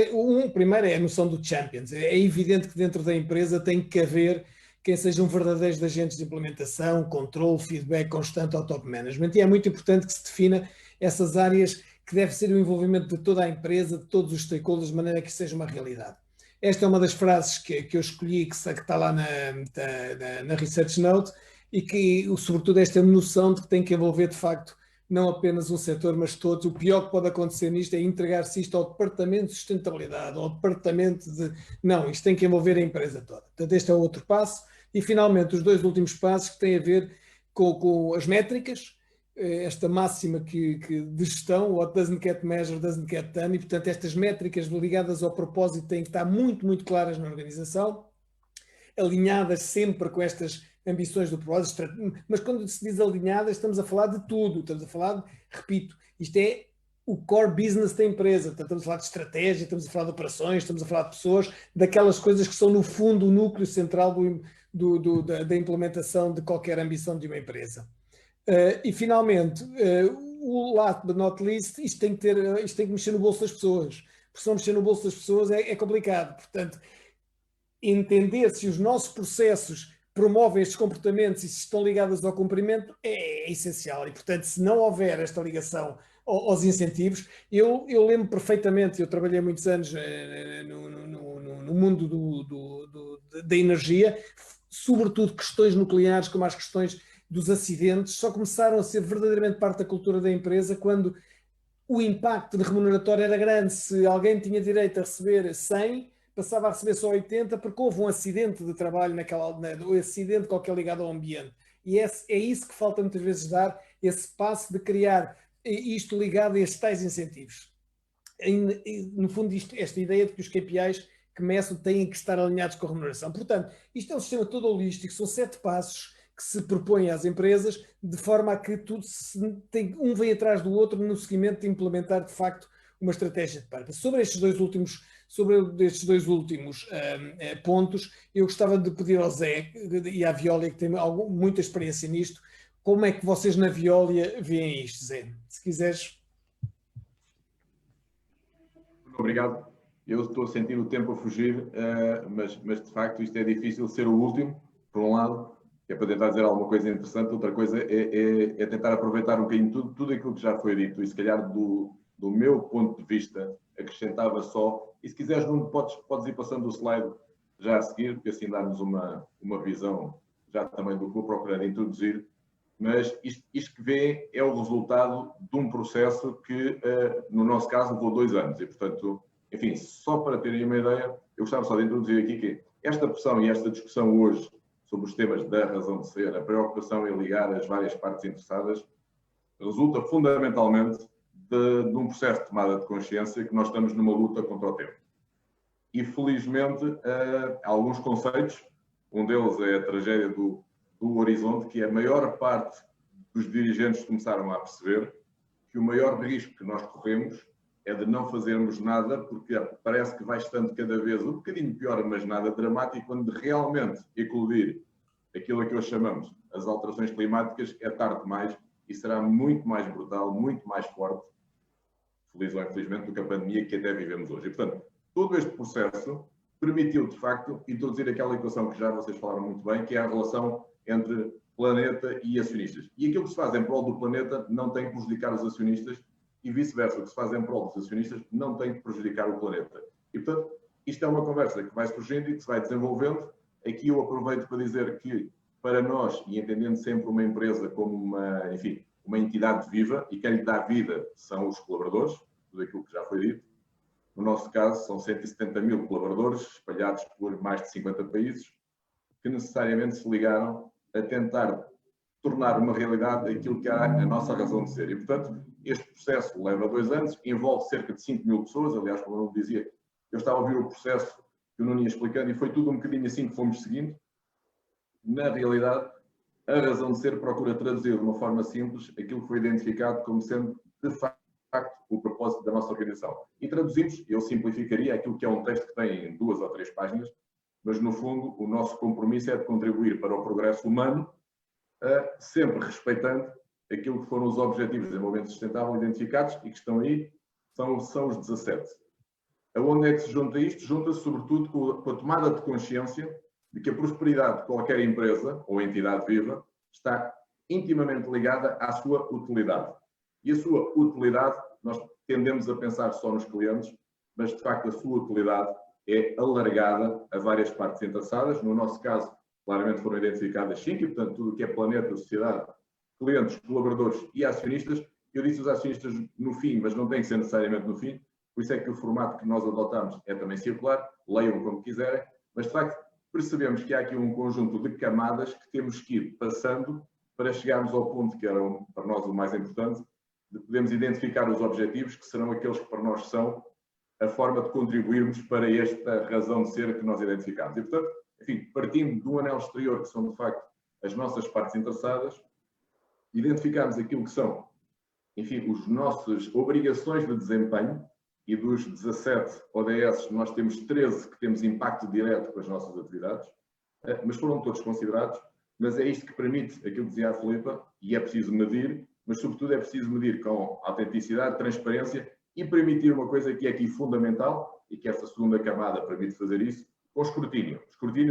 Primeiro é a noção do Champions. É evidente que dentro da empresa tem que haver quem sejam verdadeiros agentes de implementação, controle, feedback constante ao top management. E é muito importante que se defina essas áreas que deve ser o envolvimento de toda a empresa, de todos os stakeholders, de maneira que isso seja uma realidade. Esta é uma das frases que eu escolhi, que está lá na Research Note, e que, sobretudo, esta noção de que tem que envolver, de facto, não apenas um setor, mas todos. O pior que pode acontecer nisto é entregar-se isto ao departamento de sustentabilidade, ao departamento de... Não, isto tem que envolver a empresa toda. Portanto, este é o outro passo. E, finalmente, os 2 últimos passos que têm a ver com as métricas, esta máxima de gestão, what doesn't get measured, doesn't get done, e, portanto, estas métricas ligadas ao propósito têm que estar muito, muito claras na organização, alinhadas sempre com estas ambições do propósito, mas quando se diz alinhadas, estamos a falar de tudo, estamos a falar, repito, isto é o core business da empresa, portanto, estamos a falar de estratégia, estamos a falar de operações, estamos a falar de pessoas, daquelas coisas que são no fundo o núcleo central da implementação de qualquer ambição de uma empresa. E finalmente, o last but not least, isto tem que mexer no bolso das pessoas, porque se não mexer no bolso das pessoas é complicado. Portanto, entender se os nossos processos promovem estes comportamentos e se estão ligados ao cumprimento é essencial. E, portanto, se não houver esta ligação aos incentivos, eu lembro perfeitamente, eu trabalhei muitos anos no mundo da energia, sobretudo questões nucleares, como as questões dos acidentes, só começaram a ser verdadeiramente parte da cultura da empresa quando o impacto de remuneratório era grande. Se alguém tinha direito a receber 100, passava a receber só 80 porque houve um acidente de trabalho um acidente qualquer ligado ao ambiente. E é isso que falta muitas vezes dar, esse passo de criar isto ligado a estes tais incentivos. No fundo, esta ideia de que os KPIs têm que estar alinhados com a remuneração. Portanto, isto é um sistema todo holístico, são 7 passos que se propõem às empresas, de forma a que tudo um vem atrás do outro no seguimento de implementar, de facto, uma estratégia de purpose. Sobre estes dois últimos pontos, eu gostava de pedir ao Zé e à Viola, que tem muita experiência nisto, Como é que vocês na Veolia veem isto, Zé? Se quiseres. Obrigado. Eu estou a sentir o tempo a fugir, mas de facto isto é difícil ser o último, por um lado, que é para tentar dizer alguma coisa interessante, outra coisa é tentar aproveitar um bocadinho tudo aquilo que já foi dito, e se calhar do meu ponto de vista acrescentava só, e se quiseres, Nuno, podes ir passando o slide já a seguir, porque assim dá-nos uma visão já também do que vou procurar introduzir, mas isto que vê é o resultado de um processo que, no nosso caso, levou 2 anos, e portanto, enfim, só para terem uma ideia, eu gostava só de introduzir aqui que esta pressão e esta discussão hoje sobre os temas da razão de ser, a preocupação em ligar as várias partes interessadas, resulta fundamentalmente de um processo de tomada de consciência que nós estamos numa luta contra o tempo. E felizmente há alguns conceitos, um deles é a tragédia do horizonte, que a maior parte dos dirigentes começaram a perceber que o maior risco que nós corremos é de não fazermos nada, porque parece que vai estando cada vez um bocadinho pior, mas nada dramático, quando realmente eclodir aquilo a que hoje chamamos as alterações climáticas é tarde demais e será muito mais brutal, muito mais forte, feliz ou infelizmente, do que a pandemia que até vivemos hoje. E, portanto, todo este processo permitiu, de facto, introduzir aquela equação que já vocês falaram muito bem, que é a relação entre planeta e acionistas. E aquilo que se faz em prol do planeta não tem que prejudicar os acionistas e vice-versa. O que se faz em prol dos acionistas não tem que prejudicar o planeta. E, portanto, isto é uma conversa que vai surgindo e que se vai desenvolvendo. Aqui eu aproveito para dizer que, para nós, e entendendo sempre uma empresa como uma entidade viva, e quem lhe dá vida são os colaboradores, tudo aquilo que já foi dito. No nosso caso, são 170 mil colaboradores, espalhados por mais de 50 países, que necessariamente se ligaram a tentar tornar uma realidade aquilo que é a nossa razão de ser. E, portanto, este processo leva 2 anos, envolve cerca de 5 mil pessoas. Aliás, como eu não dizia, eu estava a ouvir o processo que o Nuno ia explicando e foi tudo um bocadinho assim que fomos seguindo. Na realidade, a razão de ser procura traduzir de uma forma simples aquilo que foi identificado como sendo, de facto, o propósito da nossa organização. E traduzimos, eu simplificaria aquilo que é um texto que tem 2 ou 3 páginas, mas no fundo o nosso compromisso é de contribuir para o progresso humano, sempre respeitando aquilo que foram os Objetivos de Desenvolvimento Sustentável identificados e que estão aí, são os 17. Aonde é que se junta isto? Junta-se sobretudo com a tomada de consciência de que a prosperidade de qualquer empresa ou entidade viva está intimamente ligada à sua utilidade. E a sua utilidade, nós tendemos a pensar só nos clientes, mas de facto a sua utilidade é alargada a várias partes interessadas. No nosso caso, claramente foram identificadas 5, e portanto tudo o que é planeta, sociedade, clientes, colaboradores e acionistas. Eu disse os acionistas no fim, mas não tem que ser necessariamente no fim, por isso é que o formato que nós adotamos é também circular, leiam como quiserem, mas de facto percebemos que há aqui um conjunto de camadas que temos que ir passando para chegarmos ao ponto que era para nós o mais importante, de podermos identificar os objetivos, que serão aqueles que para nós são a forma de contribuirmos para esta razão de ser que nós identificamos. E, portanto, enfim, partindo do anel exterior, que são de facto as nossas partes interessadas, identificamos aquilo que são, enfim, as nossas obrigações de desempenho, e dos 17 ODS, nós temos 13 que temos impacto direto com as nossas atividades, mas foram todos considerados, mas é isto que permite aquilo que dizia a Filipa, e é preciso medir, mas sobretudo é preciso medir com autenticidade, transparência e permitir uma coisa que é aqui fundamental, e que esta segunda camada permite fazer isso, com escrutínio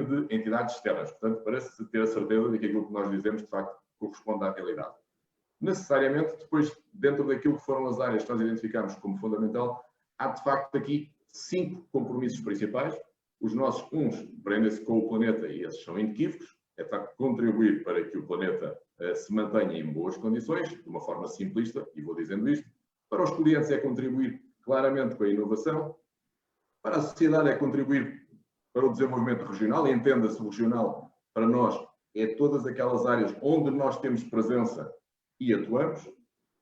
de entidades externas, portanto, para se ter a certeza de que aquilo que nós dizemos, de facto, corresponde à realidade. Necessariamente, depois, dentro daquilo que foram as áreas que nós identificamos como fundamental, há, de facto, aqui 5 compromissos principais. Os nossos, uns, prendem-se com o planeta e esses são inequívocos. É, de facto, contribuir para que o planeta se mantenha em boas condições, de uma forma simplista, e vou dizendo isto. Para os clientes é contribuir claramente com a inovação. Para a sociedade é contribuir para o desenvolvimento regional, e entenda-se regional, para nós, é todas aquelas áreas onde nós temos presença e atuamos.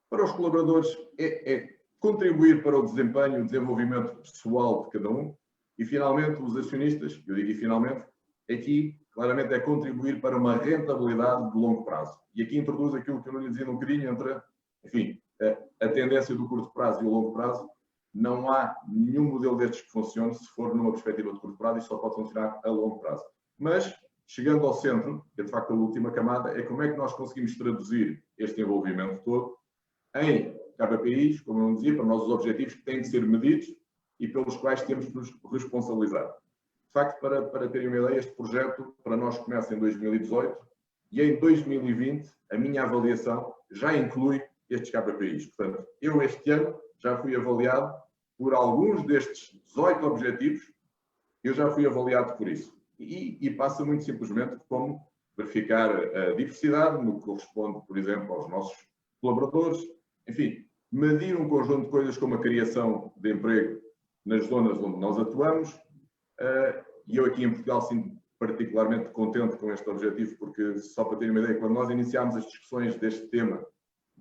Para os colaboradores é contribuir para o desempenho e o desenvolvimento pessoal de cada um. E, finalmente, os acionistas, eu digo finalmente, aqui, claramente, é contribuir para uma rentabilidade de longo prazo. E aqui introduz aquilo que eu não lhe dizia um bocadinho entre, enfim, a tendência do curto prazo e o longo prazo. Não há nenhum modelo destes que funcione se for numa perspectiva de curto prazo e só pode funcionar a longo prazo. Mas chegando ao centro, que é de facto a última camada, é como é que nós conseguimos traduzir este envolvimento todo em KPIs, como eu dizia, para nós os objetivos que têm de ser medidos e pelos quais temos de nos responsabilizar. De facto, para terem uma ideia, este projeto para nós começa em 2018 e em 2020 a minha avaliação já inclui estes KPIs. Portanto, eu este ano já fui avaliado por alguns destes 18 objetivos, eu já fui avaliado por isso. E passa muito simplesmente como verificar a diversidade no que corresponde, por exemplo, aos nossos colaboradores, enfim, medir um conjunto de coisas como a criação de emprego nas zonas onde nós atuamos, e eu aqui em Portugal sinto particularmente contente com este objetivo, porque, só para terem uma ideia, quando nós iniciámos as discussões deste tema,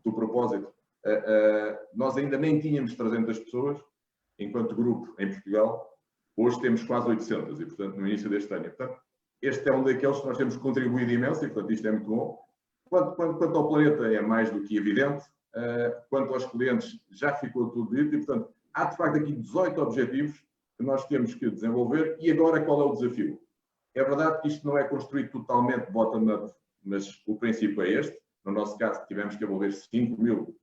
do propósito, nós ainda nem tínhamos 300 pessoas, enquanto grupo, em Portugal. Hoje temos quase 800, e, portanto, no início deste ano. Portanto, este é um daqueles que nós temos contribuído imenso, e, portanto, isto é muito bom. Quanto ao planeta, é mais do que evidente. Quanto aos clientes, já ficou tudo dito, e, portanto, há, de facto, aqui 18 objetivos que nós temos que desenvolver. E agora, qual é o desafio? É verdade que isto não é construído totalmente bottom-up, mas o princípio é este. No nosso caso, tivemos que envolver 5.000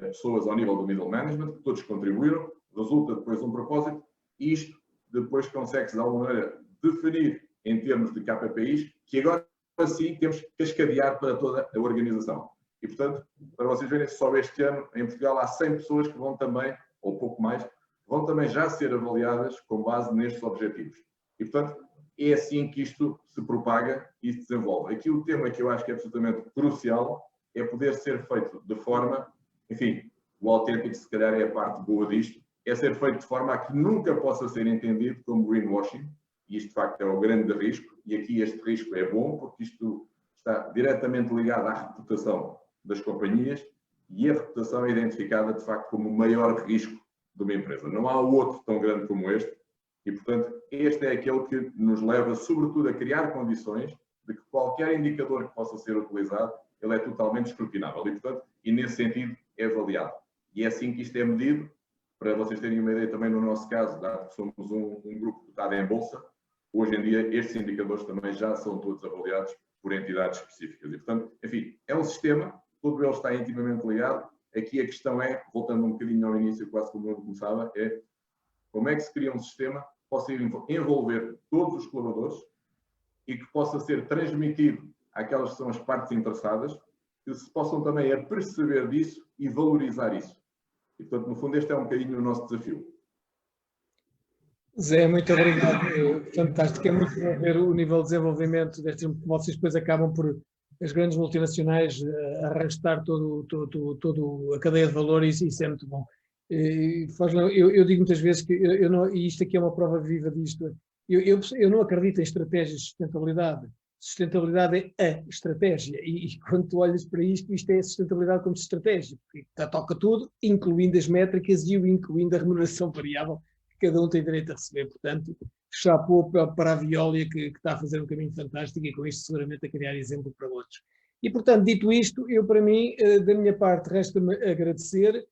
pessoas ao nível do middle management, que todos contribuíram, resulta depois um propósito, e isto depois consegue-se de alguma maneira definir em termos de KPIs, que agora sim temos que cascadear para toda a organização. E, portanto, para vocês verem, só este ano em Portugal há 100 pessoas que vão também, ou pouco mais, vão também já ser avaliadas com base nestes objetivos. E, portanto, é assim que isto se propaga e se desenvolve. Aqui o tema que eu acho que é absolutamente crucial é poder ser feito de forma, enfim, o autêntico se calhar é a parte boa disto, é ser feito de forma a que nunca possa ser entendido como greenwashing, e isto de facto é o grande risco, e aqui este risco é bom porque isto está diretamente ligado à reputação das companhias, e a reputação é identificada de facto como o maior risco de uma empresa. Não há outro tão grande como este, e portanto este é aquele que nos leva sobretudo a criar condições de que qualquer indicador que possa ser utilizado, ele é totalmente escrutinável e, portanto, e nesse sentido é avaliado. E é assim que isto é medido. Para vocês terem uma ideia também no nosso caso, dado que somos um grupo cotado em bolsa, hoje em dia estes indicadores também já são todos avaliados por entidades específicas. E, portanto, enfim, é um sistema, todo ele está intimamente ligado. Aqui a questão é, voltando um bocadinho ao início, quase como eu começava, é como é que se cria um sistema que possa envolver todos os colaboradores e que possa ser transmitido àquelas que são as partes interessadas, que se possam também aperceber disso e valorizar isso. E, portanto, no fundo, este é um bocadinho o nosso desafio. Zé, muito obrigado. Fantástico. É muito bom ver o nível de desenvolvimento destes. Vocês depois acabam por, as grandes multinacionais, arrastar toda a cadeia de valor, e isso é muito bom. Eu digo muitas vezes que, e isto aqui é uma prova viva disto, eu não acredito em estratégias de sustentabilidade. Sustentabilidade é a estratégia, e quando tu olhas para isto é sustentabilidade como estratégia, porque toca tudo, incluindo as métricas e incluindo a remuneração variável que cada um tem direito a receber. Portanto, chapou para a Veolia, que está a fazer um caminho fantástico e com isto seguramente a criar exemplo para outros. E, portanto, dito isto, para mim, da minha parte, resta-me agradecer